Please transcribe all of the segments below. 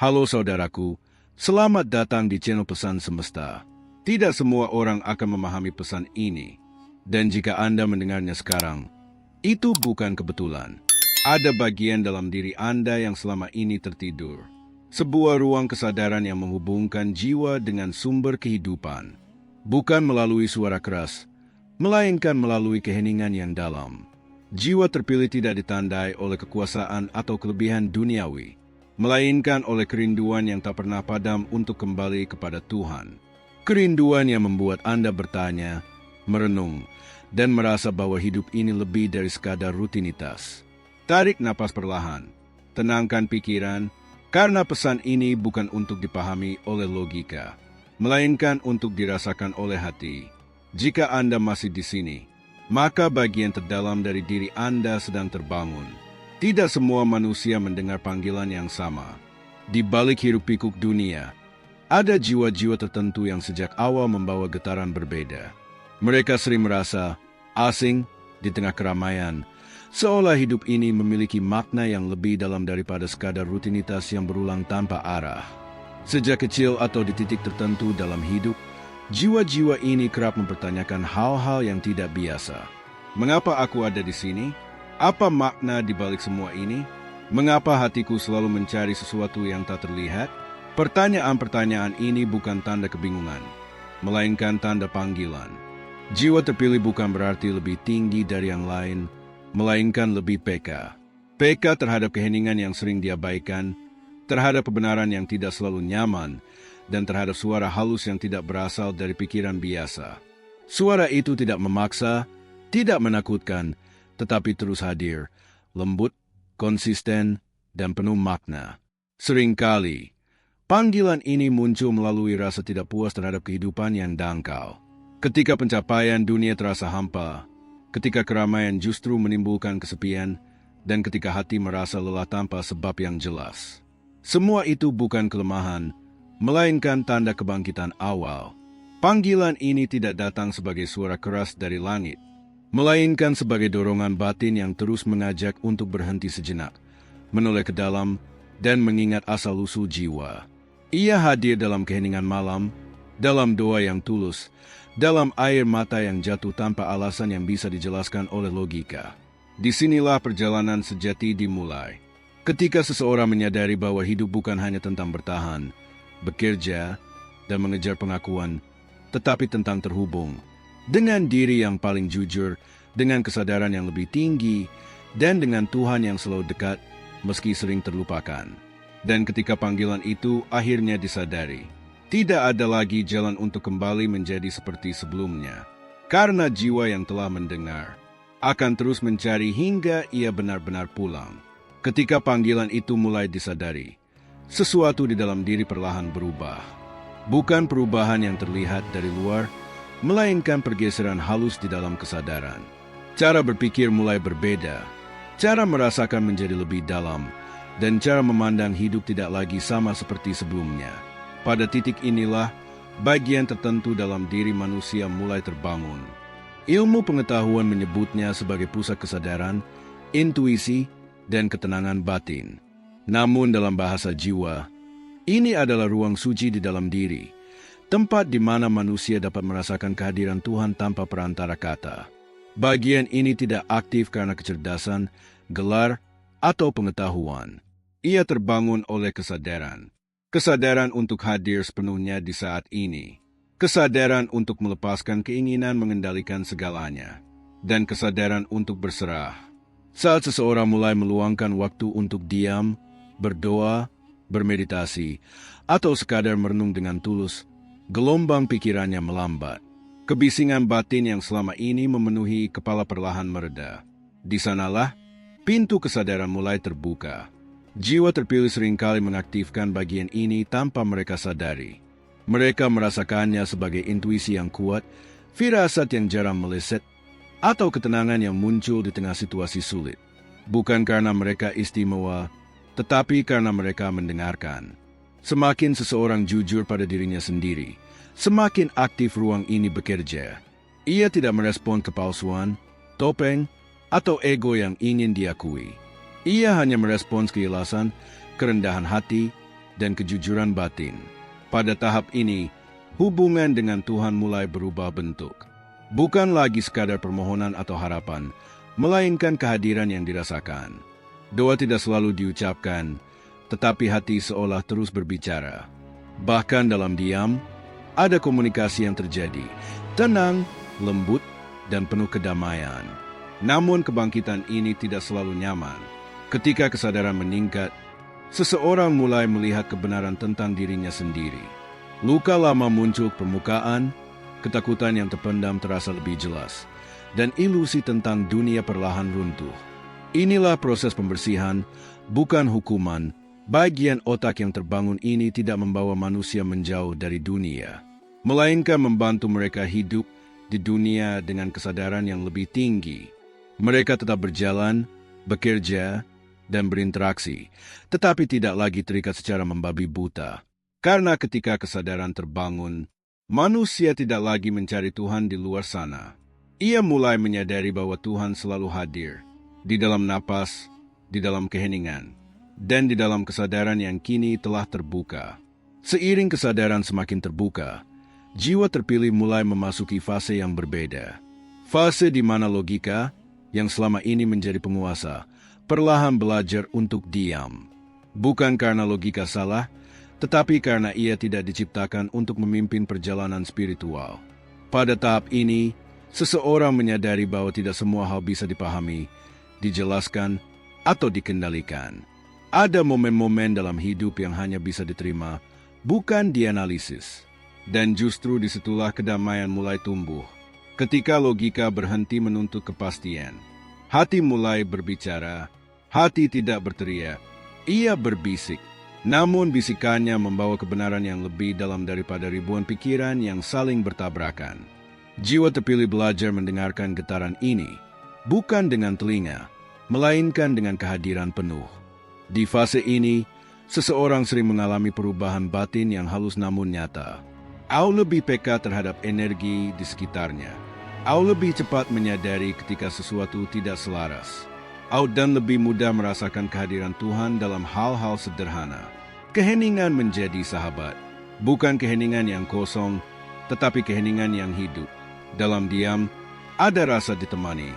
Halo saudaraku, selamat datang di channel Pesan Semesta. Tidak semua orang akan memahami pesan ini. Dan jika Anda mendengarnya sekarang, itu bukan kebetulan. Ada bagian dalam diri Anda yang selama ini tertidur. Sebuah ruang kesadaran yang menghubungkan jiwa dengan sumber kehidupan. Bukan melalui suara keras, melainkan melalui keheningan yang dalam. Jiwa terpilih tidak ditandai oleh kekuasaan atau kelebihan duniawi, melainkan oleh kerinduan yang tak pernah padam untuk kembali kepada Tuhan. Kerinduan yang membuat Anda bertanya, merenung, dan merasa bahwa hidup ini lebih dari sekadar rutinitas. Tarik napas perlahan, tenangkan pikiran, karena pesan ini bukan untuk dipahami oleh logika, melainkan untuk dirasakan oleh hati. Jika Anda masih di sini, maka bagian terdalam dari diri Anda sedang terbangun. Tidak semua manusia mendengar panggilan yang sama. Di balik hiruk-pikuk dunia, ada jiwa-jiwa tertentu yang sejak awal membawa getaran berbeda. Mereka sering merasa asing di tengah keramaian, seolah hidup ini memiliki makna yang lebih dalam daripada sekadar rutinitas yang berulang tanpa arah. Sejak kecil atau di titik tertentu dalam hidup, jiwa-jiwa ini kerap mempertanyakan hal-hal yang tidak biasa. Mengapa aku ada di sini? Apa makna di balik semua ini? Mengapa hatiku selalu mencari sesuatu yang tak terlihat? Pertanyaan-pertanyaan ini bukan tanda kebingungan, melainkan tanda panggilan. Jiwa terpilih bukan berarti lebih tinggi dari yang lain, melainkan lebih peka. Peka terhadap keheningan yang sering diabaikan, terhadap kebenaran yang tidak selalu nyaman, dan terhadap suara halus yang tidak berasal dari pikiran biasa. Suara itu tidak memaksa, tidak menakutkan, tetapi terus hadir, lembut, konsisten, dan penuh makna. Seringkali, panggilan ini muncul melalui rasa tidak puas terhadap kehidupan yang dangkal. Ketika pencapaian dunia terasa hampa, ketika keramaian justru menimbulkan kesepian, dan ketika hati merasa lelah tanpa sebab yang jelas. Semua itu bukan kelemahan, melainkan tanda kebangkitan awal. Panggilan ini tidak datang sebagai suara keras dari langit, melainkan sebagai dorongan batin yang terus mengajak untuk berhenti sejenak, menoleh ke dalam, dan mengingat asal-usul jiwa. Ia hadir dalam keheningan malam, dalam doa yang tulus, dalam air mata yang jatuh tanpa alasan yang bisa dijelaskan oleh logika. Disinilah perjalanan sejati dimulai. Ketika seseorang menyadari bahwa hidup bukan hanya tentang bertahan, bekerja, dan mengejar pengakuan, tetapi tentang terhubung dengan diri yang paling jujur, dengan kesadaran yang lebih tinggi, dan dengan Tuhan yang selalu dekat, meski sering terlupakan. Dan ketika panggilan itu akhirnya disadari, tidak ada lagi jalan untuk kembali menjadi seperti sebelumnya. Karena jiwa yang telah mendengar akan terus mencari hingga ia benar-benar pulang. Ketika panggilan itu mulai disadari, sesuatu di dalam diri perlahan berubah. Bukan perubahan yang terlihat dari luar, melainkan pergeseran halus di dalam kesadaran. Cara berpikir mulai berbeda, cara merasakan menjadi lebih dalam, dan cara memandang hidup tidak lagi sama seperti sebelumnya. Pada titik inilah, bagian tertentu dalam diri manusia mulai terbangun. Ilmu pengetahuan menyebutnya sebagai pusat kesadaran, intuisi, dan ketenangan batin. Namun dalam bahasa jiwa, ini adalah ruang suci di dalam diri, tempat di mana manusia dapat merasakan kehadiran Tuhan tanpa perantara kata. Bagian ini tidak aktif karena kecerdasan, gelar, atau pengetahuan. Ia terbangun oleh kesadaran. Kesadaran untuk hadir sepenuhnya di saat ini. Kesadaran untuk melepaskan keinginan mengendalikan segalanya. Dan kesadaran untuk berserah. Saat seseorang mulai meluangkan waktu untuk diam, berdoa, bermeditasi, atau sekadar merenung dengan tulus, gelombang pikirannya melambat. Kebisingan batin yang selama ini memenuhi kepala perlahan mereda. Di sanalah, pintu kesadaran mulai terbuka. Jiwa terpilih seringkali mengaktifkan bagian ini tanpa mereka sadari. Mereka merasakannya sebagai intuisi yang kuat, firasat yang jarang meleset, atau ketenangan yang muncul di tengah situasi sulit. Bukan karena mereka istimewa, tetapi karena mereka mendengarkan. Semakin seseorang jujur pada dirinya sendiri, semakin aktif ruang ini bekerja. Ia tidak merespon kepalsuan, topeng, atau ego yang ingin diakui. Ia hanya merespons keikhlasan, kerendahan hati, dan kejujuran batin. Pada tahap ini, hubungan dengan Tuhan mulai berubah bentuk. Bukan lagi sekadar permohonan atau harapan, melainkan kehadiran yang dirasakan. Doa tidak selalu diucapkan, tetapi hati seolah terus berbicara. Bahkan dalam diam, ada komunikasi yang terjadi, tenang, lembut, dan penuh kedamaian. Namun kebangkitan ini tidak selalu nyaman. Ketika kesadaran meningkat, seseorang mulai melihat kebenaran tentang dirinya sendiri. Luka lama muncul ke permukaan, ketakutan yang terpendam terasa lebih jelas, dan ilusi tentang dunia perlahan runtuh. Inilah proses pembersihan, bukan hukuman. Bagian otak yang terbangun ini tidak membawa manusia menjauh dari dunia, melainkan membantu mereka hidup di dunia dengan kesadaran yang lebih tinggi. Mereka tetap berjalan, bekerja, dan berinteraksi, tetapi tidak lagi terikat secara membabi buta. Karena ketika kesadaran terbangun, manusia tidak lagi mencari Tuhan di luar sana. Ia mulai menyadari bahwa Tuhan selalu hadir, di dalam napas, di dalam keheningan, dan di dalam kesadaran yang kini telah terbuka. Seiring kesadaran semakin terbuka, jiwa terpilih mulai memasuki fase yang berbeda. Fase di mana logika, yang selama ini menjadi penguasa, perlahan belajar untuk diam. Bukan karena logika salah, tetapi karena ia tidak diciptakan untuk memimpin perjalanan spiritual. Pada tahap ini, seseorang menyadari bahwa tidak semua hal bisa dipahami, dijelaskan, atau dikendalikan. Ada momen-momen dalam hidup yang hanya bisa diterima, bukan dianalisis. Dan justru disitulah kedamaian mulai tumbuh. Ketika logika berhenti menuntut kepastian, hati mulai berbicara. Hati tidak berteriak, ia berbisik. Namun bisikannya membawa kebenaran yang lebih dalam daripada ribuan pikiran yang saling bertabrakan. Jiwa terpilih belajar mendengarkan getaran ini, bukan dengan telinga, melainkan dengan kehadiran penuh. Di fase ini, seseorang sering mengalami perubahan batin yang halus namun nyata. Au lebih peka terhadap energi di sekitarnya. Au lebih cepat menyadari ketika sesuatu tidak selaras. Au dan lebih mudah merasakan kehadiran Tuhan dalam hal-hal sederhana. Keheningan menjadi sahabat. Bukan keheningan yang kosong, tetapi keheningan yang hidup. Dalam diam, ada rasa ditemani.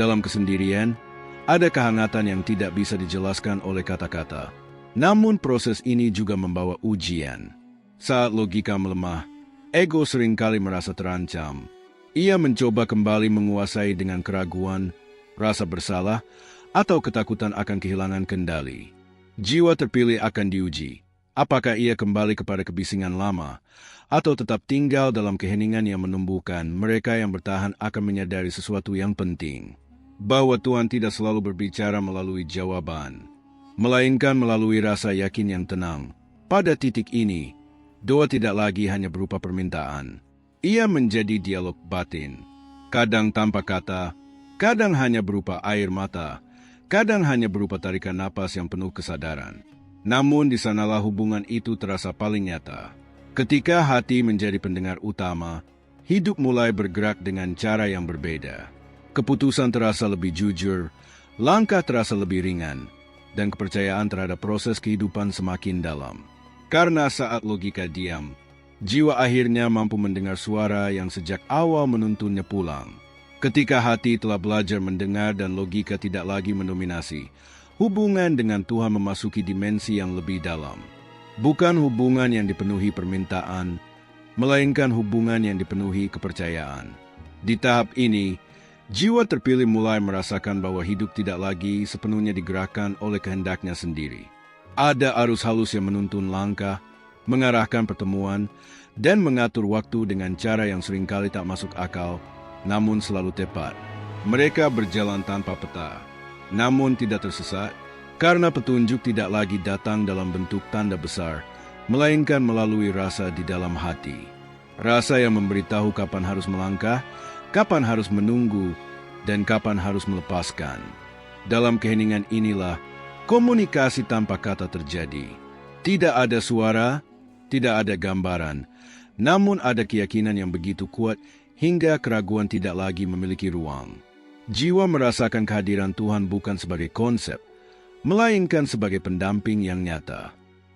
Dalam kesendirian, ada kehangatan yang tidak bisa dijelaskan oleh kata-kata. Namun proses ini juga membawa ujian. Saat logika melemah, ego seringkali merasa terancam. Ia mencoba kembali menguasai dengan keraguan, rasa bersalah, atau ketakutan akan kehilangan kendali. Jiwa terpilih akan diuji. Apakah ia kembali kepada kebisingan lama, atau tetap tinggal dalam keheningan yang menumbuhkan? Mereka yang bertahan akan menyadari sesuatu yang penting. Bahwa Tuhan tidak selalu berbicara melalui jawaban, melainkan melalui rasa yakin yang tenang. Pada titik ini, doa tidak lagi hanya berupa permintaan. Ia menjadi dialog batin. Kadang tanpa kata, kadang hanya berupa air mata, kadang hanya berupa tarikan napas yang penuh kesadaran. Namun di sanalah hubungan itu terasa paling nyata. Ketika hati menjadi pendengar utama, hidup mulai bergerak dengan cara yang berbeda. Keputusan terasa lebih jujur, langkah terasa lebih ringan, dan kepercayaan terhadap proses kehidupan semakin dalam. Karena saat logika diam, jiwa akhirnya mampu mendengar suara yang sejak awal menuntunnya pulang. Ketika hati telah belajar mendengar dan logika tidak lagi mendominasi, hubungan dengan Tuhan memasuki dimensi yang lebih dalam. Bukan hubungan yang dipenuhi permintaan, melainkan hubungan yang dipenuhi kepercayaan. Di tahap ini, jiwa terpilih mulai merasakan bahwa hidup tidak lagi sepenuhnya digerakkan oleh kehendaknya sendiri. Ada arus halus yang menuntun langkah, mengarahkan pertemuan, dan mengatur waktu dengan cara yang seringkali tak masuk akal, namun selalu tepat. Mereka berjalan tanpa peta, namun tidak tersesat, karena petunjuk tidak lagi datang dalam bentuk tanda besar, melainkan melalui rasa di dalam hati. Rasa yang memberitahu kapan harus melangkah, kapan harus menunggu, dan kapan harus melepaskan. Dalam keheningan inilah, komunikasi tanpa kata terjadi. Tidak ada suara, tidak ada gambaran, namun ada keyakinan yang begitu kuat hingga keraguan tidak lagi memiliki ruang. Jiwa merasakan kehadiran Tuhan bukan sebagai konsep, melainkan sebagai pendamping yang nyata.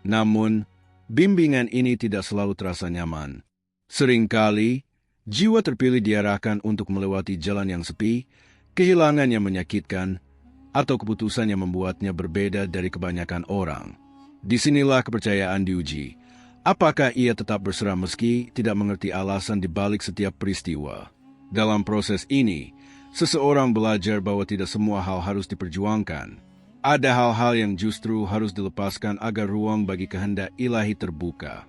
Namun, bimbingan ini tidak selalu terasa nyaman. Seringkali, jiwa terpilih diarahkan untuk melewati jalan yang sepi, kehilangan yang menyakitkan, atau keputusan yang membuatnya berbeda dari kebanyakan orang. Disinilah kepercayaan diuji. Apakah ia tetap berserah meski tidak mengerti alasan di balik setiap peristiwa? Dalam proses ini, seseorang belajar bahwa tidak semua hal harus diperjuangkan. Ada hal-hal yang justru harus dilepaskan agar ruang bagi kehendak ilahi terbuka.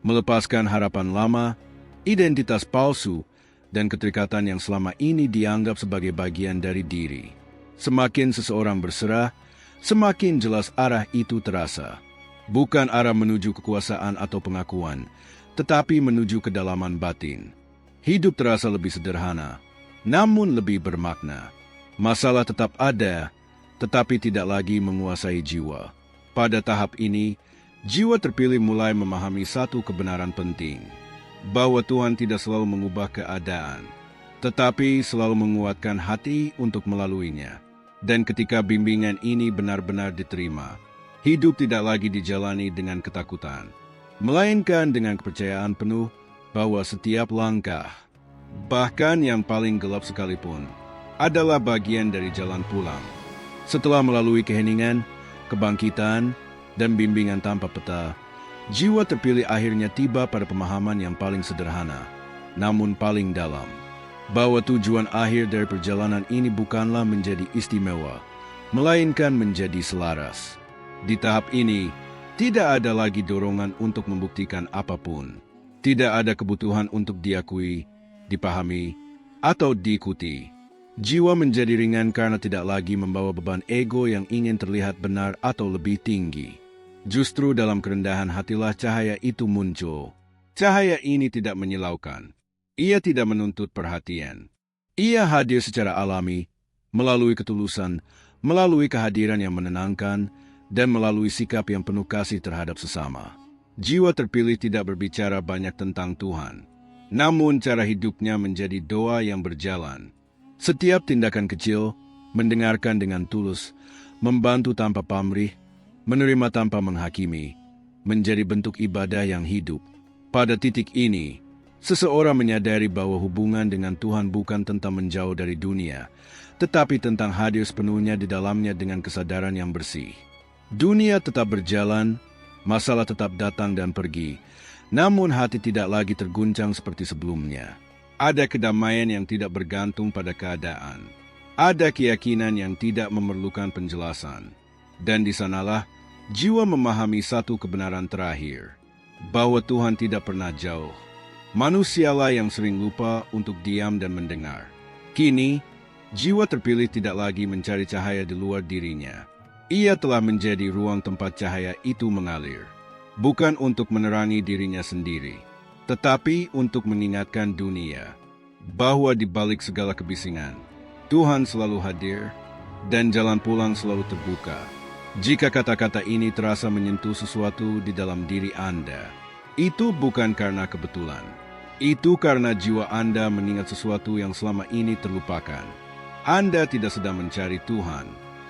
Melepaskan harapan lama, identitas palsu, dan keterikatan yang selama ini dianggap sebagai bagian dari diri. Semakin seseorang berserah, semakin jelas arah itu terasa. Bukan arah menuju kekuasaan atau pengakuan, tetapi menuju kedalaman batin. Hidup terasa lebih sederhana, namun lebih bermakna. Masalah tetap ada, tetapi tidak lagi menguasai jiwa. Pada tahap ini, jiwa terpilih mulai memahami satu kebenaran penting, bahwa Tuhan tidak selalu mengubah keadaan, tetapi selalu menguatkan hati untuk melaluinya. Dan ketika bimbingan ini benar-benar diterima, hidup tidak lagi dijalani dengan ketakutan, melainkan dengan kepercayaan penuh bahwa setiap langkah, bahkan yang paling gelap sekalipun, adalah bagian dari jalan pulang. Setelah melalui keheningan, kebangkitan, dan bimbingan tanpa peta, jiwa terpilih akhirnya tiba pada pemahaman yang paling sederhana, namun paling dalam, bahwa tujuan akhir dari perjalanan ini bukanlah menjadi istimewa, melainkan menjadi selaras. Di tahap ini, tidak ada lagi dorongan untuk membuktikan apapun. Tidak ada kebutuhan untuk diakui, dipahami, atau diikuti. Jiwa menjadi ringan karena tidak lagi membawa beban ego yang ingin terlihat benar atau lebih tinggi. Justru dalam kerendahan hatilah cahaya itu muncul. Cahaya ini tidak menyilaukan. Ia tidak menuntut perhatian. Ia hadir secara alami, melalui ketulusan, melalui kehadiran yang menenangkan, dan melalui sikap yang penuh kasih terhadap sesama. Jiwa terpilih tidak berbicara banyak tentang Tuhan, namun cara hidupnya menjadi doa yang berjalan. Setiap tindakan kecil, mendengarkan dengan tulus, membantu tanpa pamrih, menerima tanpa menghakimi, menjadi bentuk ibadah yang hidup. Pada titik ini, seseorang menyadari bahwa hubungan dengan Tuhan bukan tentang menjauh dari dunia, tetapi tentang hadir sepenuhnya di dalamnya dengan kesadaran yang bersih. Dunia tetap berjalan, masalah tetap datang dan pergi, namun hati tidak lagi terguncang seperti sebelumnya. Ada kedamaian yang tidak bergantung pada keadaan. Ada keyakinan yang tidak memerlukan penjelasan. Dan di sanalah jiwa memahami satu kebenaran terakhir, bahwa Tuhan tidak pernah jauh. Manusialah yang sering lupa untuk diam dan mendengar. Kini, jiwa terpilih tidak lagi mencari cahaya di luar dirinya. Ia telah menjadi ruang tempat cahaya itu mengalir. Bukan untuk menerangi dirinya sendiri, tetapi untuk mengingatkan dunia bahwa di balik segala kebisingan, Tuhan selalu hadir dan jalan pulang selalu terbuka. Jika kata-kata ini terasa menyentuh sesuatu di dalam diri Anda, itu bukan karena kebetulan. Itu karena jiwa Anda mengingat sesuatu yang selama ini terlupakan. Anda tidak sedang mencari Tuhan.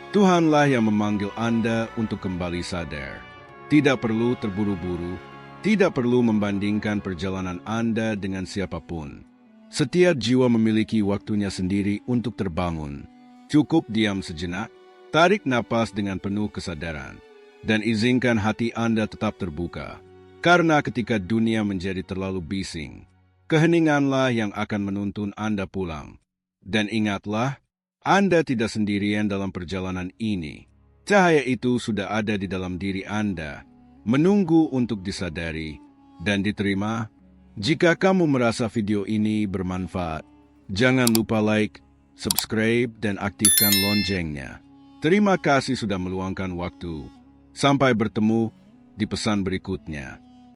Tuhanlah yang memanggil Anda untuk kembali sadar. Tidak perlu terburu-buru, tidak perlu membandingkan perjalanan Anda dengan siapapun. Setiap jiwa memiliki waktunya sendiri untuk terbangun. Cukup diam sejenak, tarik napas dengan penuh kesadaran, dan izinkan hati Anda tetap terbuka. Karena ketika dunia menjadi terlalu bising, keheninganlah yang akan menuntun Anda pulang. Dan ingatlah, Anda tidak sendirian dalam perjalanan ini. Cahaya itu sudah ada di dalam diri Anda, menunggu untuk disadari dan diterima. Jika kamu merasa video ini bermanfaat, jangan lupa like, subscribe, dan aktifkan loncengnya. Terima kasih sudah meluangkan waktu. Sampai bertemu di pesan berikutnya.